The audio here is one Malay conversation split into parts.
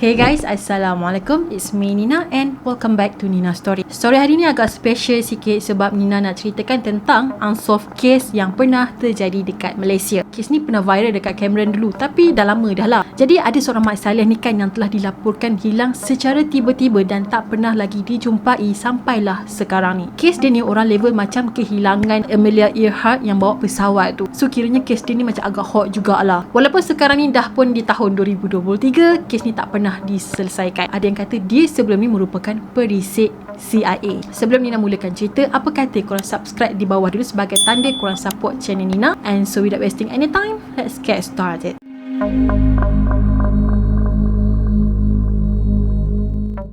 Hey guys, Assalamualaikum. It's me Nina and welcome back to Nina Story. Story hari ni agak special sikit sebab Nina nak ceritakan tentang unsolved case yang pernah terjadi dekat Malaysia. Kes ni pernah viral dekat Cameron dulu, tapi dah lama dah lah. Jadi ada seorang mak saleh ni kan yang telah dilaporkan hilang secara tiba-tiba dan tak pernah lagi dijumpai sampailah sekarang ni. Kes dia ni orang level macam kehilangan Amelia Earhart yang bawa pesawat tu. So kiranya kes dia ni macam agak hot jugalah. Walaupun sekarang ni dah pun di tahun 2023, kes ni tak pernah diselesaikan. Ada yang kata dia sebelum ni merupakan perisik CIA. Sebelum Nina mulakan cerita, apa kata korang subscribe di bawah dulu sebagai tanda korang support channel Nina. And so without wasting any time, let's get started.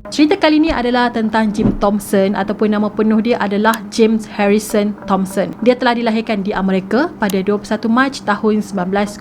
Cerita kali ni adalah tentang Jim Thompson ataupun nama penuh dia adalah James Harrison Thompson. Dia telah dilahirkan di Amerika pada 21 Mac tahun 1906.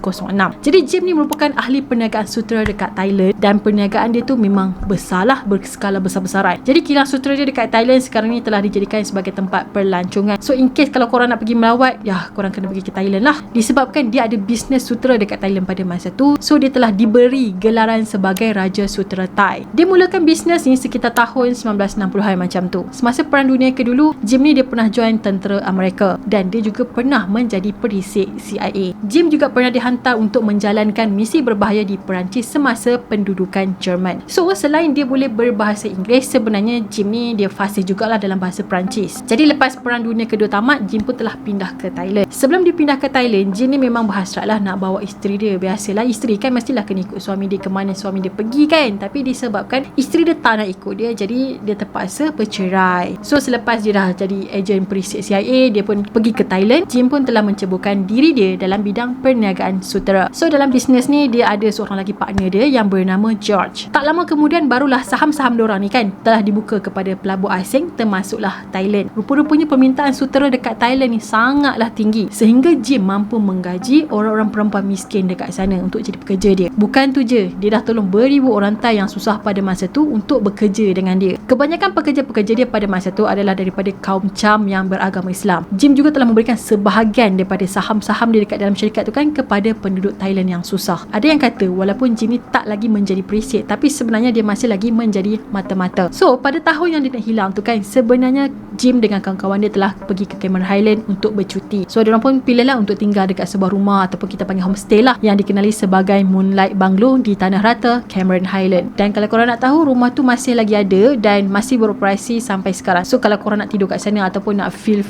Jadi Jim ni merupakan ahli perniagaan sutera dekat Thailand dan perniagaan dia tu memang besarlah, berskala besar-besaran. Jadi kilang sutera dia dekat Thailand sekarang ni telah dijadikan sebagai tempat perlancongan. So in case kalau korang nak pergi melawat, ya korang kena pergi ke Thailand lah. Disebabkan dia ada bisnes sutera dekat Thailand pada masa tu, so dia telah diberi gelaran sebagai Raja Sutera Thai. Dia mulakan bisnes ni sekitar tahun 1960-an macam tu. Semasa Perang Dunia Kedua, Jim ni dia pernah join tentera Amerika dan dia juga pernah menjadi perisik CIA. Jim juga pernah dihantar untuk menjalankan misi berbahaya di Perancis semasa pendudukan Jerman. So selain dia boleh berbahasa Inggeris, sebenarnya Jim ni dia fasih jugalah dalam bahasa Perancis. Jadi lepas Perang Dunia Kedua tamat, Jim pun telah pindah ke Thailand. Sebelum dia pindah ke Thailand, Jim ni memang berhasrat lah nak bawa isteri dia. Biasalah isteri kan mestilah kena ikut suami dia ke mana suami dia pergi kan. Tapi disebabkan isteri dia tak nak ikut dia, jadi dia terpaksa bercerai. So selepas dia dah jadi ejen perisik CIA, dia pun pergi ke Thailand. Jim pun telah menceburkan diri dia dalam bidang perniagaan sutera. So dalam bisnes ni dia ada seorang lagi partner dia yang bernama George. Tak lama kemudian barulah saham-saham diorang ni kan telah dibuka kepada pelabur asing, termasuklah Thailand. Rupa-rupanya permintaan sutera dekat Thailand ni sangatlah tinggi sehingga Jim mampu menggaji orang-orang perempuan miskin dekat sana untuk jadi pekerja dia. Bukan tu je, dia dah tolong beribu orang Thai yang susah pada masa tu untuk bekerja dengan dia. Kebanyakan pekerja-pekerja dia pada masa tu adalah daripada kaum Cham yang beragama Islam. Jim juga telah memberikan sebahagian daripada saham-saham dia dekat dalam syarikat tu kan kepada penduduk Thailand yang susah. Ada yang kata walaupun Jim ni tak lagi menjadi perisik, tapi sebenarnya dia masih lagi menjadi mata-mata. So pada tahun yang dia nak hilang tu kan, sebenarnya Jim dengan kawan-kawan dia telah pergi ke Cameron Highland untuk bercuti. So diorang pun pilihlah untuk tinggal dekat sebuah rumah ataupun kita panggil homestay lah, yang dikenali sebagai Moonlight Bungalow di Tanah Rata, Cameron Highland. Dan kalau korang nak tahu, rumah tu masih lagi ada dan masih beroperasi sampai sekarang. So kalau korang nak tidur kat sana ataupun nak feel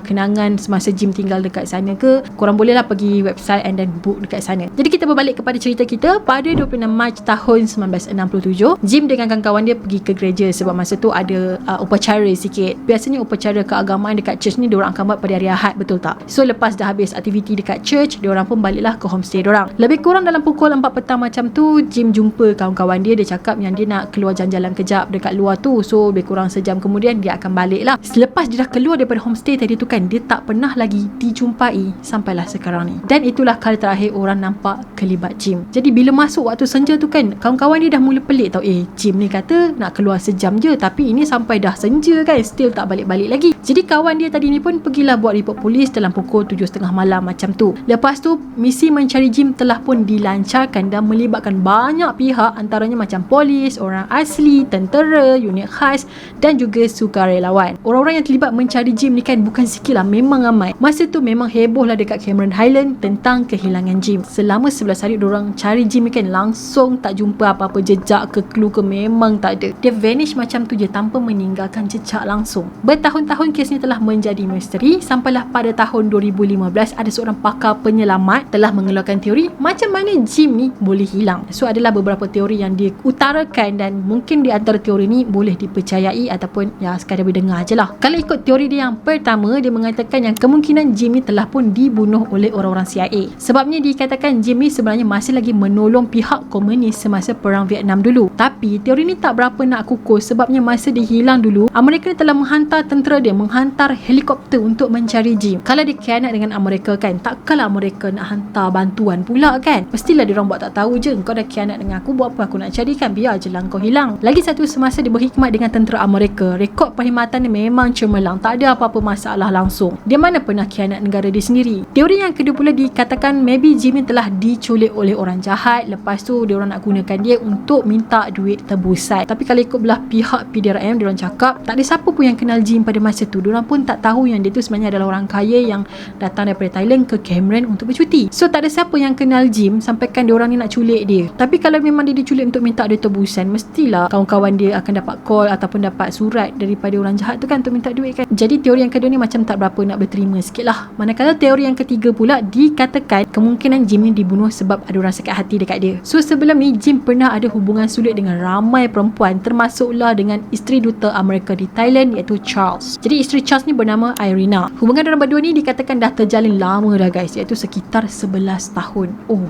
kenangan semasa Jim tinggal dekat sana ke, korang bolehlah pergi website and then book dekat sana. Jadi kita berbalik kepada cerita kita. Pada 26 Mac tahun 1967, Jim dengan kawan-kawan dia pergi ke gereja sebab masa tu ada upacara sikit. Biasanya upacara keagamaan dekat church ni diorang akan buat pada hari Ahad, betul tak? So lepas dah habis aktiviti dekat church, diorang pun baliklah ke homestay diorang. Lebih kurang dalam pukul 4 petang macam tu, Jim jumpa kawan-kawan dia. Dia cakap yang dia nak keluar jalan-jalan kejap dekat luar tu. So lebih kurang sejam kemudian dia akan balik lah. Selepas dia dah keluar daripada homestay tadi tu kan, dia tak pernah lagi dijumpai sampailah sekarang ni. Dan itulah kali terakhir orang nampak kelibat Jim. Jadi bila masuk waktu senja tu kan, kawan-kawan dia dah mula pelik tau. Jim ni kata nak keluar sejam je, tapi ini sampai dah senja kan, still tak balik-balik lagi. Jadi kawan dia tadi ni pun pergilah buat report polis dalam pukul 7.30 malam macam tu. Lepas tu misi mencari Jim telah pun dilancarkan dan melibatkan banyak pihak, antaranya macam polis, orang asli, tentera, unit khas dan juga sukarelawan. Orang-orang yang terlibat mencari Jim ni kan bukan sikit lah, memang ramai. Masa tu memang heboh lah dekat Cameron Highland tentang kehilangan Jim. Selama 11 hari diorang cari Jim ni kan, langsung tak jumpa apa-apa jejak ke clue ke, memang tak ada. Dia vanish macam tu je tanpa meninggalkan jejak langsung. Bertahun-tahun kes ni telah menjadi misteri sampailah pada tahun 2015 ada seorang pakar penyelamat telah mengeluarkan teori macam mana Jim ni boleh hilang. So adalah beberapa teori yang dia utarakan dan mungkin di antara teori ni boleh dipercayai ataupun ya sekadar berdengar je lah. Kalau ikut teori dia yang pertama, dia mengatakan yang kemungkinan Jim ni telah pun dibunuh oleh orang-orang CIA. Sebabnya dikatakan Jim ni sebenarnya masih lagi menolong pihak komunis semasa perang Vietnam dulu. Tapi teori ni tak berapa nak kukuh sebabnya masa dia hilang dulu, Amerika telah menghantar hantar tentera dia, menghantar helikopter untuk mencari Jim. Kalau dia khianat dengan Amerika kan, takkanlah Amerika nak hantar bantuan pula kan. Mestilah dia orang buat tak tahu je, kau dah khianat dengan aku, buat apa aku nak cari kan, biar je lah kau hilang. Lagi satu, semasa dia berkhidmat dengan tentera Amerika, rekod perkhidmatan dia memang cemerlang, tak ada apa-apa masalah langsung. Dia mana pernah khianat negara dia sendiri. Teori yang kedua pula dikatakan maybe Jim ni telah diculik oleh orang jahat, lepas tu dia orang nak gunakan dia untuk minta duit tebusan. Tapi kalau ikut belah pihak PDRM, dia orang cakap tak ada siapa pun yang kenal Jim pada masa tu. Dia orang pun tak tahu yang dia tu sebenarnya adalah orang kaya yang datang daripada Thailand ke Cameron untuk bercuti. So tak ada siapa yang kenal Jim sampaikan dia orang ni nak culik dia. Tapi kalau memang dia diculik untuk minta duit tebusan, mestilah kawan-kawan dia akan dapat call ataupun dapat surat daripada orang jahat tu kan untuk minta duit kan. Jadi teori yang kedua ni macam tak berapa nak berterima sikit lah. Manakala teori yang ketiga pula dikatakan kemungkinan Jim ni dibunuh sebab ada orang sakit hati dekat dia. So sebelum ni Jim pernah ada hubungan sulit dengan ramai perempuan, termasuklah dengan isteri duta Amerika di Thailand iaitu Charles. Jadi isteri Charles ni bernama Irina. Hubungan diorang berdua ni dikatakan dah terjalin lama dah guys, iaitu sekitar 11 tahun. Oh,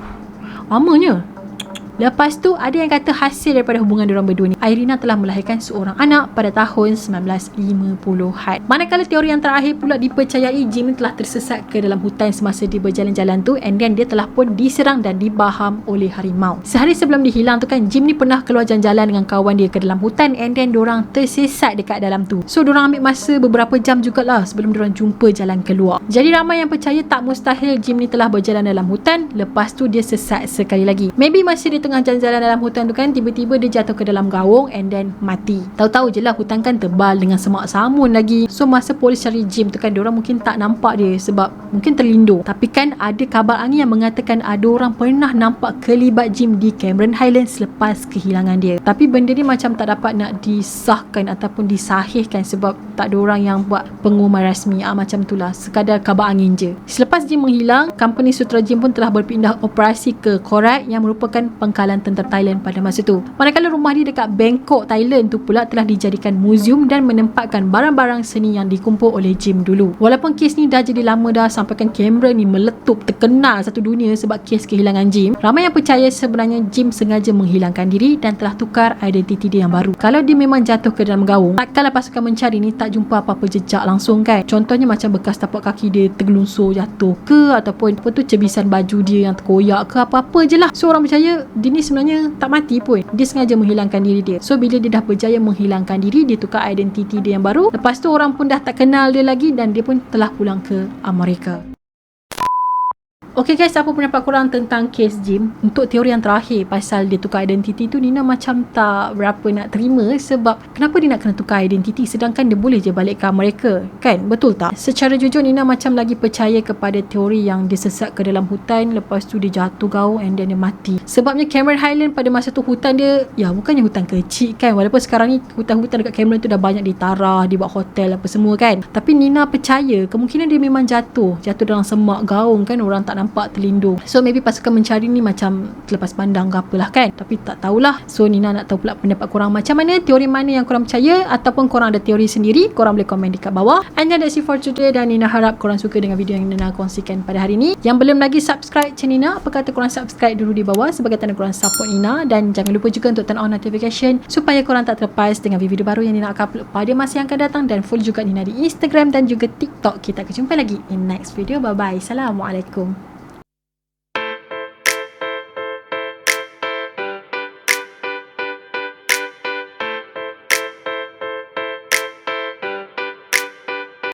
lamanya. Lepas tu ada yang kata hasil daripada hubungan diorang berdua ni, Irina telah melahirkan seorang anak pada tahun 1950-an. Manakala teori yang terakhir pula dipercayai Jim telah tersesat ke dalam hutan semasa dia berjalan-jalan tu, and then dia telah pun diserang dan dibaham oleh harimau. Sehari sebelum dihilang tu kan, Jim ni pernah keluar jalan-jalan dengan kawan dia ke dalam hutan, and then diorang tersesat dekat dalam tu. So diorang ambil masa beberapa jam jugalah sebelum diorang jumpa jalan keluar. Jadi ramai yang percaya tak mustahil Jim ni telah berjalan dalam hutan, lepas tu dia sesat sekali lagi. Maybe masih dia tengah jalan-jalan dalam hutan tu kan, tiba-tiba dia jatuh ke dalam gaung and then mati. Tahu-tahu je lah hutan kan tebal dengan semak samun lagi. So masa polis cari Jim tu kan, diorang mungkin tak nampak dia sebab mungkin terlindung. Tapi kan ada kabar angin yang mengatakan ada orang pernah nampak kelibat Jim di Cameron Highlands selepas kehilangan dia. Tapi benda ni macam tak dapat nak disahkan ataupun disahihkan sebab tak ada orang yang buat pengumuman rasmi. Macam tu lah, sekadar kabar angin je. Selepas Jim menghilang, company sutera Jim pun telah berpindah operasi ke Korat yang merupakan pangkalan tentera Thailand pada masa tu. Manakala rumah dia dekat Bangkok, Thailand tu pula telah dijadikan muzium dan menempatkan barang-barang seni yang dikumpul oleh Jim dulu. Walaupun kes ni dah jadi lama dah, sampaikan Cameron ni meletup terkenal satu dunia sebab kes kehilangan Jim, ramai yang percaya sebenarnya Jim sengaja menghilangkan diri dan telah tukar identiti dia yang baru. Kalau dia memang jatuh ke dalam gaung, takkanlah pasukan mencari ni tak jumpa apa-apa jejak langsung kan. Contohnya macam bekas tapak kaki dia tergelunsur jatuh ke, ataupun apa tu cebisan baju dia yang terkoyak ke, apa-apa je lah. So orang percaya dia ni sebenarnya tak mati pun, dia sengaja menghilangkan diri dia. So bila dia dah berjaya menghilangkan diri, dia tukar identiti dia yang baru. Lepas tu orang pun dah tak kenal dia lagi dan dia pun telah pulang ke Amerika. Okay guys, apa pendapat korang tentang kes Jim? Untuk teori yang terakhir pasal dia tukar identiti tu, Nina macam tak berapa nak terima. Sebab kenapa dia nak kena tukar identiti sedangkan dia boleh je balik ke Amerika, kan? Betul tak? Secara jujur Nina macam lagi percaya kepada teori yang dia sesat ke dalam hutan, lepas tu dia jatuh gaung and then dia mati. Sebabnya Cameron Highland pada masa tu hutan dia, ya bukannya hutan kecil kan, walaupun sekarang ni hutan-hutan dekat Cameron tu dah banyak ditarah, dibuat hotel apa semua kan. Tapi Nina percaya kemungkinan dia memang jatuh dalam semak gaung kan, orang tak nampak, terlindung. So maybe pasukan mencari ni macam terlepas pandang ke apalah kan, tapi tak tahulah. So Nina nak tahu pula pendapat korang macam mana, teori mana yang korang percaya, ataupun korang ada teori sendiri, korang boleh komen dekat bawah. And that's it for today, dan Nina harap korang suka dengan video yang Nina kongsikan pada hari ni. Yang belum lagi subscribe channel Nina, apa kata korang subscribe dulu di bawah sebagai tanda korang support Nina, dan jangan lupa juga untuk turn on notification supaya korang tak terlepas dengan video baru yang Nina akan upload pada masa yang akan datang. Dan follow juga Nina di Instagram dan juga TikTok. Kita akan jumpa lagi in next video. Bye bye. Assalamualaikum.